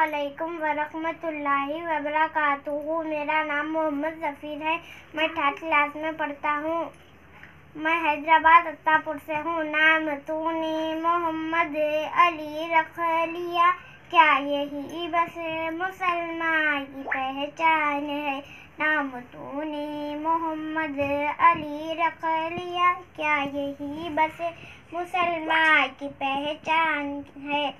علیکم ورحمۃ اللہ وبرکاتہ۔ میرا نام محمد ظفیر ہے۔ میں 8 کلاس میں پڑھتا ہوں۔ میں حیدرآباد عطا پور سے ہوں۔ نام تو نے محمد علی رکھ لیا، کیا یہی بس مسلمان کی پہچان ہے؟ نام تو نے محمد علی رکھ لیا، کیا یہی بس مسلمان کی پہچان ہے؟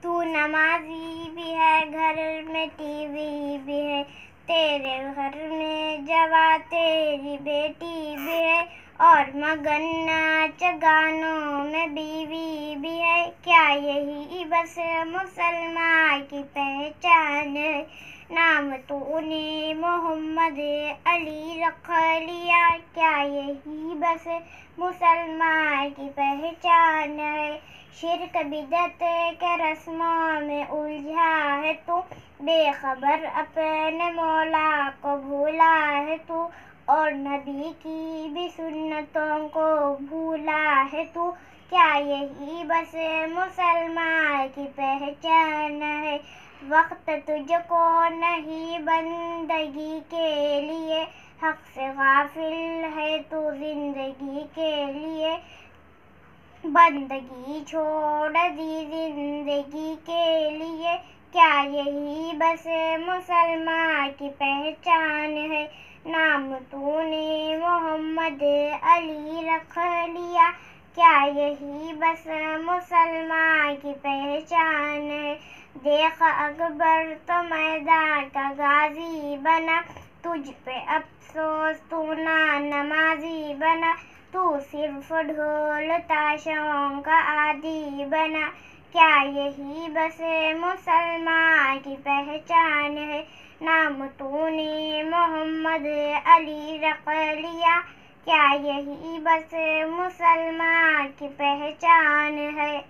تو نمازی بھی ہے، گھر میں ٹی وی بھی ہے، تیرے گھر میں جواں تیری بیٹی بھی ہے، اور مگن ناچ گانوں میں بیوی بھی ہے، کیا یہی بس مسلمان کی پہچان ہے؟ نام تو نے محمد علی رکھ لیا، کیا یہی بس مسلمان کی پہچان ہے؟ شرک بدعت کے رسموں میں الجھا ہے تو، بے خبر اپنے مولا کو بھولا ہے تو، اور نبی کی بھی سنتوں کو بھولا ہے تو، کیا یہی بس مسلمان کی پہچان ہے؟ وقت تجھ کو نہیں بندگی کے لیے، حق سے غافل ہے تو زندگی کے لیے، بندگی چھوڑ دی زندگی کے لیے، کیا یہی بس مسلمان کی پہچان ہے؟ نام تو نے محمد علی رکھ لیا، کیا یہی بس مسلمان کی پہچان ہے؟ دیکھ اکبر تو میدان کا غازی بنا، تجھ پہ افسوس تو نا نمازی بنا، تو صرف ڈھول تاشوں کا عادی بنا، کیا یہی بس مسلمان کی پہچان ہے؟ نام تو نے محمد علی رکھ لیا، کیا یہی بس مسلمان کی پہچان ہے؟